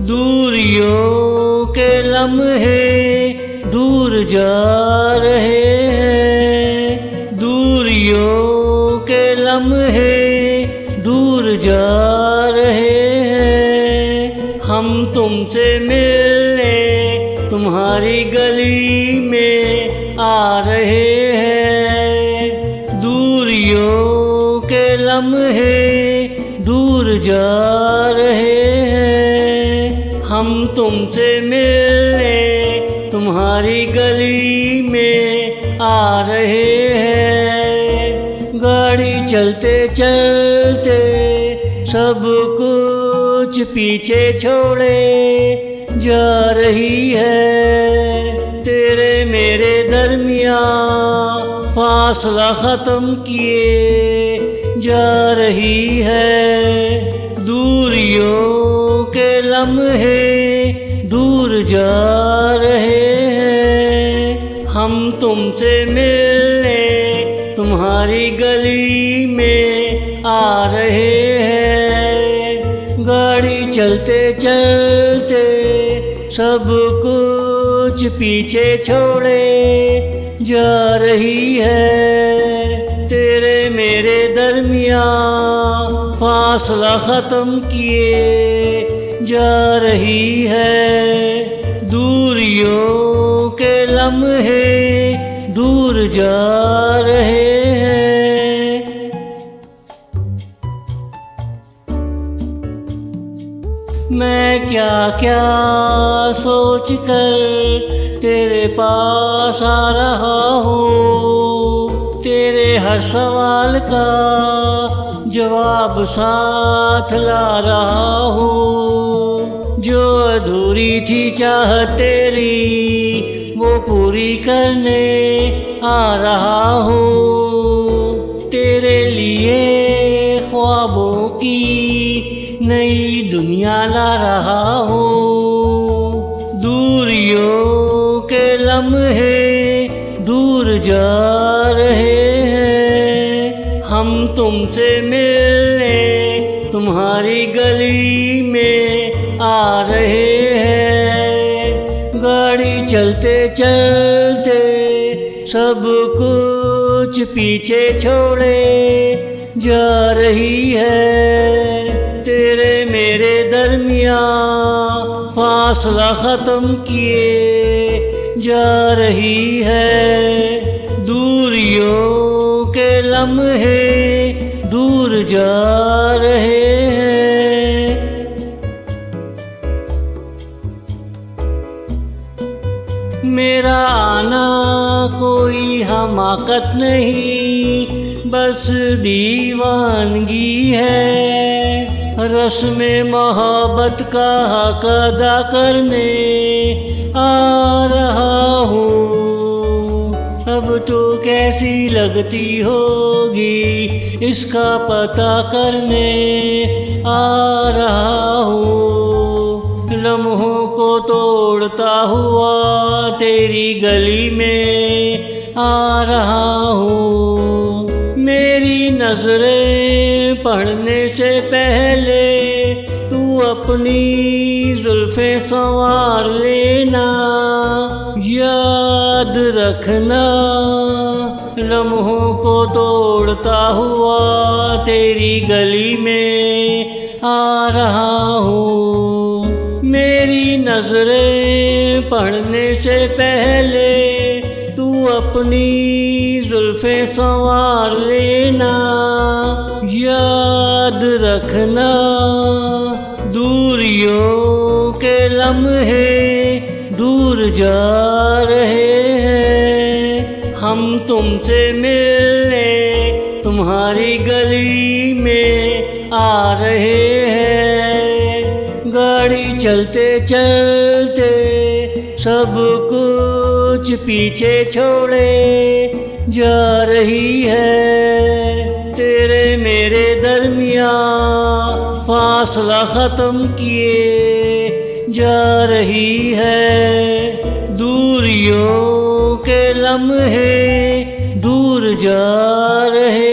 दूरियों के लम्हे दूर जा रहे हैं, दूरियों के लम्हे दूर जा रहे हैं। हम तुमसे मिलने तुम्हारी गली में आ रहे हैं, दूरियों के लम्हे दूर जा रहे हैं। हम तुमसे मिलने तुम्हारी गली में आ रहे हैं। गाड़ी चलते चलते सब कुछ पीछे छोड़े जा रही है, तेरे मेरे दरमियाँ फासला ख़त्म किए जा रही है। दूरियों के लम्हे दूर जा रहे हैं। हम तुमसे मिलने तुम्हारी गली में आ रहे हैं। गाड़ी चलते चलते सब कुछ पीछे छोड़े जा रही है, तेरे मेरे दरमियाँ फासला ख़त्म किए जा रही है। दूरियों के लम्हे दूर जा रहे हैं। मैं क्या क्या सोच कर तेरे पास आ रहा हूँ, तेरे हर सवाल का जवाब साथ ला रहा हूँ। जो अधूरी थी चाह तेरी वो पूरी करने आ रहा हूँ, तेरे लिए ख्वाबों की नई दुनिया ला रहा हूँ। दूरियों के लम्हे दूर जा रहे हैं। हम तुमसे मिलने तुम्हारी गली में आ रहे हैं। गाड़ी चलते चलते सब कुछ पीछे छोड़े जा रही है, तेरे मेरे दरमियाँ फासला ख़त्म किए जा रही है। दूरियों के लम्हे दूर जा रहे हैं। मेरा आना कोई हमाकत नहीं, बस दीवानगी है। रस्म मोहब्बत का हक अदा करने आ रहा हूँ। अब तो कैसी लगती होगी इसका पता करने आ रहा हूँ। लम्हों को तोड़ता हुआ तेरी गली में आ रहा हूँ। मेरी नजरें पढ़ने से पहले तू अपनी जुल्फ़ें संवार लेना, याद रखना। लम्हों को तोड़ता हुआ तेरी गली में आ रहा हूँ। मेरी नजरें पढ़ने से पहले तू अपनी जुल्फ़ें संवार लेना, याद रखना। दूरियों के लम्हे दूर जा रहे हैं। हम तुमसे मिलने तुम्हारी गली में आ रहे हैं। गाड़ी चलते चलते सब कुछ पीछे छोड़े जा रही है, तेरे मेरे दरमियाँ फासला ख़त्म किए जा रही है। दूरियों के लम्हे दूर जा रहे